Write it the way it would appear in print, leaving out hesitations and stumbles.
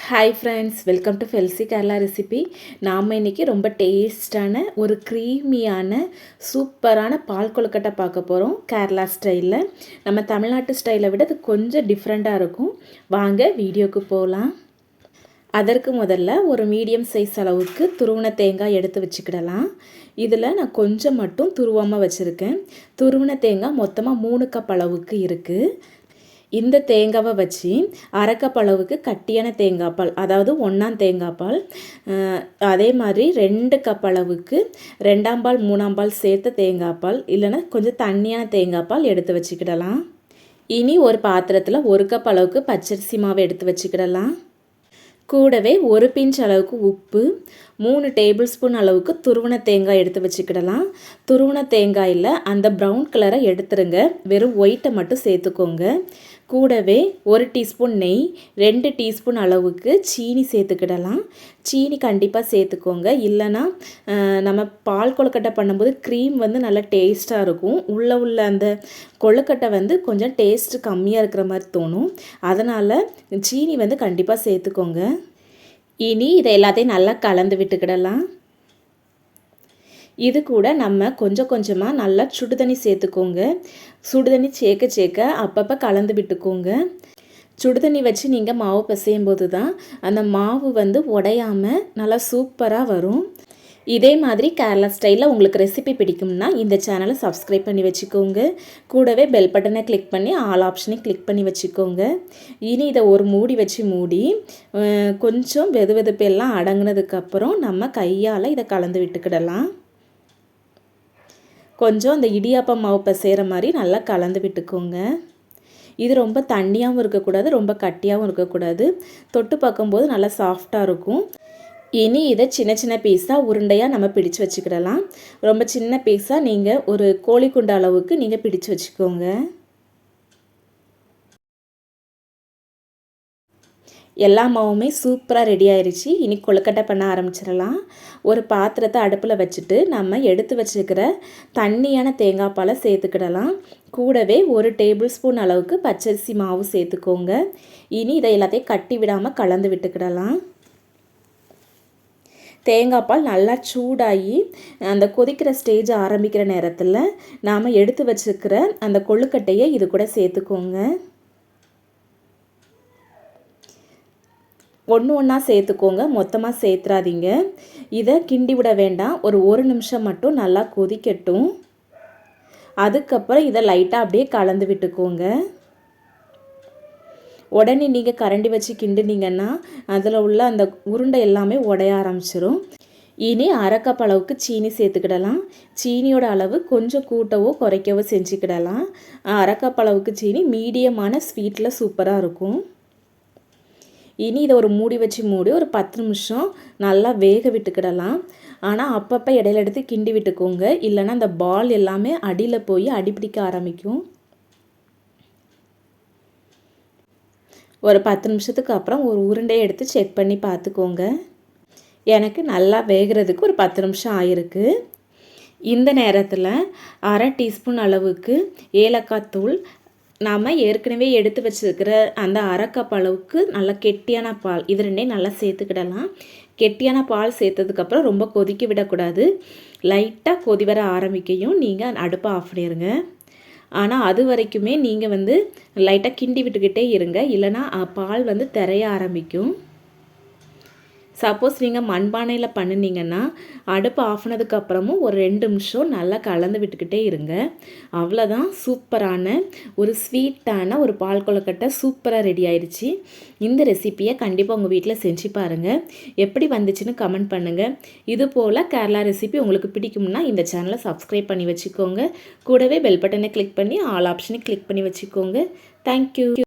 Hi friends, welcome to Felcy Kerala recipe. நாம் இன்றைக்கி ரொம்ப டேஸ்டான ஒரு க்ரீமியான சூப்பரான பால் கொழுக்கட்டை பார்க்க போகிறோம். கேரளா ஸ்டைலில். நம்ம தமிழ்நாட்டு ஸ்டைலை விட அது கொஞ்சம் டிஃப்ரெண்ட்டாக இருக்கும். வாங்க வீடியோக்கு போகலாம். அதற்கு முதல்ல ஒரு மீடியம் சைஸ் அளவுக்கு துருவன தேங்காய் எடுத்து வச்சுக்கிடலாம். இதில் நான் கொஞ்சம் மட்டும் துருவாமல் வச்சுருக்கேன். துருவன தேங்காய் மொத்தமாக 3 கப் அளவுக்கு இருக்குது. இந்த தேங்காவை வச்சு அரை கப் அளவுக்கு கட்டியான தேங்காய் பால், அதாவது 1ஆம் தேங்காய் பால், அதே மாதிரி 2 கப் அளவுக்கு 2ஆம் பால் 3ஆம் பால் சேர்த்த தேங்காய் பால், இல்லைன்னா கொஞ்சம் தண்ணியான தேங்காய் பால் எடுத்து வச்சுக்கிடலாம். இனி ஒரு பாத்திரத்தில் 1 கப் அளவுக்கு பச்சரிசி மாவு எடுத்து வச்சுக்கிடலாம். கூடவே 1 பிஞ்ச் அளவுக்கு உப்பு, 3 டேபிள் ஸ்பூன் அளவுக்கு துருவன தேங்காய் எடுத்து வச்சுக்கிடலாம். துருவன தேங்காயில் அந்த ப்ரௌன் கலரை எடுத்துருங்க, வெறும் ஒயிட்டை மட்டும் சேர்த்துக்கோங்க. கூடவே 1 டீஸ்பூன் நெய், 2 டீஸ்பூன் அளவுக்கு சீனி சேர்த்துக்கிடலாம். சீனி கண்டிப்பாக சேர்த்துக்கோங்க, இல்லைன்னா நம்ம பால் கொழுக்கட்டை பண்ணும்போது க்ரீம் நல்லா டேஸ்ட்டாக இருக்கும். உள்ள அந்த கொழுக்கட்டை கொஞ்சம் டேஸ்ட்டு கம்மியாக இருக்கிற மாதிரி தோணும். அதனால் சீனி கண்டிப்பாக சேர்த்துக்கோங்க. இனி இதை எல்லாத்தையும் நல்லா கலந்து விட்டுக்கிடலாம். இது கூட நம்ம கொஞ்சம் கொஞ்சமாக நல்லா சுடுதண்ணி சேர்த்துக்கோங்க. சுடுதண்ணி சேர்க்க அப்பப்போ கலந்து விட்டுக்கோங்க. சுடுதண்ணி வச்சு நீங்கள் மாவு பிசையும் போது தான் அந்த மாவு உடையாமல் நல்லா சூப்பராக வரும். இதே மாதிரி கேரளா ஸ்டைலில் உங்களுக்கு ரெசிபி பிடிக்கும்னா இந்த சேனலை சப்ஸ்கிரைப் பண்ணி வச்சுக்கோங்க. கூடவே பெல் பட்டனை கிளிக் பண்ணி ஆல் ஆப்ஷனை கிளிக் பண்ணி வச்சுக்கோங்க. இனி இதை ஒரு மூடி வச்சு மூடி கொஞ்சம் வெதுவெதுப்பெல்லாம் அடங்கினதுக்கப்புறம் நம்ம கையால் இதை கலந்து விட்டுக்கிடலாம். கொஞ்சம் அந்த இடியாப்பம் மாவு பிசைகிற மாதிரி நல்லா கலந்து விட்டுக்கோங்க. இது ரொம்ப தண்ணியாகவும் இருக்கக்கூடாது, ரொம்ப கட்டியாகவும் இருக்கக்கூடாது. தொட்டு பார்க்கும்போது நல்லா சாஃப்டாக இருக்கும். இனி இதை சின்ன சின்ன பீஸாக உருண்டையாக நம்ம பிடிச்சு வச்சுக்கிடலாம். ரொம்ப சின்ன பீஸாக நீங்கள் ஒரு கோழிக்குண்டு அளவுக்கு நீங்கள் பிடிச்சு வச்சுக்கோங்க. எல்லா மாவுமே சூப்பராக ரெடி ஆயிடுச்சு. இனி கொழுக்கட்டை பண்ண ஆரம்பிச்சிடலாம். ஒரு பாத்திரத்தை அடுப்பில் வச்சுட்டு நம்ம எடுத்து வச்சுக்கிற தண்ணியான தேங்காய் பாலை சேர்த்துக்கிடலாம். கூடவே 1 டேபிள் ஸ்பூன் அளவுக்கு பச்சரிசி மாவு சேர்த்துக்கோங்க. இனி இதை எல்லாத்தையும் கட்டி விடாமல் கலந்து விட்டுக்கிடலாம். தேங்காய் பால் நல்லா சூடாகி அந்த கொதிக்கிற ஸ்டேஜ் ஆரம்பிக்கிற நேரத்தில் நாம் எடுத்து வச்சுக்கிற அந்த கொழுக்கட்டையை இது கூட சேர்த்துக்கோங்க. ஒன்றா சேர்த்துக்கோங்க, மொத்தமாக சேர்த்துறாதீங்க. இதை கிண்டி விட வேண்டாம். ஒரு நிமிஷம் மட்டும் நல்லா கொதிக்கட்டும். அதுக்கப்புறம் இதை லைட்டாக அப்படியே கலந்து விட்டுக்கோங்க. உடனே நீங்கள் கரண்டி வச்சு கிண்டுனீங்கன்னா அதில் உள்ள அந்த உருண்டை எல்லாமே உடைய ஆரம்பிச்சிடும். இனி அரை கப் அளவுக்கு சீனி சேர்த்துக்கிடலாம். சீனியோட அளவு கொஞ்சம் கூட்டவோ குறைக்கவோ செஞ்சுக்கிடலாம். அரை கப் அளவுக்கு சீனி மீடியமான ஸ்வீட்டில் சூப்பராக இருக்கும். இனி இதை ஒரு மூடி வச்சு மூடி ஒரு 10 நிமிஷம் நல்லா வேக விட்டுக்கிடலாம். ஆனால் அப்பப்போ இடையில எடுத்து கிண்டி விட்டுக்கோங்க, இல்லைன்னா அந்த பால் எல்லாமே அடியில் போய் அடிப்பிடிக்க ஆரம்பிக்கும். ஒரு 10 நிமிஷத்துக்கு அப்புறம் ஒரு உருண்டையை எடுத்து செக் பண்ணி பார்த்துக்கோங்க. எனக்கு நல்லா வேகிறதுக்கு ஒரு 10 நிமிஷம் ஆயிருக்கு. இந்த நேரத்தில் அரை டீஸ்பூன் அளவுக்கு ஏலக்காய் தூள், நாம் ஏற்கனவே எடுத்து வச்சுருக்கிற அந்த அரை கப் அளவுக்கு நல்லா கெட்டியான பால், இது ரெண்டையும் நல்லா சேர்த்துக்கிடலாம். கெட்டியான பால் சேர்த்ததுக்கப்புறம் ரொம்ப கொதிக்க விடக்கூடாது. லைட்டாக கொதி வர ஆரம்பிக்கையும் நீங்கள் அடுப்பை ஆஃப் பண்ணிடுங்க. ஆனால் அது வரைக்குமே நீங்கள் லைட்டாக கிண்டி விட்டுக்கிட்டே இருங்க, இல்லைனா பால் திரைய ஆரம்பிக்கும். சப்போஸ் நீங்கள் மண்பானையில் பண்ணினீங்கன்னா அடுப்பு ஆஃப் பண்ணதுக்கப்புறமும் ஒரு 2 நிமிஷம் நல்லா கலந்து விட்டுக்கிட்டே இருங்க. அவ்வளோதான், சூப்பரான ஒரு ஸ்வீட்டான ஒரு பால் கொழுக்கட்டை சூப்பராக ரெடி ஆயிடுச்சு. இந்த ரெசிப்பியை கண்டிப்பாக உங்கள் வீட்டில் செஞ்சு பாருங்கள். எப்படி வந்துச்சுன்னு கமெண்ட் பண்ணுங்கள். இது போல் கேரளா ரெசிபி உங்களுக்கு பிடிக்கும்னா இந்த சேனலை சப்ஸ்கிரைப் பண்ணி வச்சுக்கோங்க. கூடவே பெல் பட்டனை கிளிக் பண்ணி ஆல் ஆப்ஷனை கிளிக் பண்ணி வச்சுக்கோங்க. தேங்க்யூ.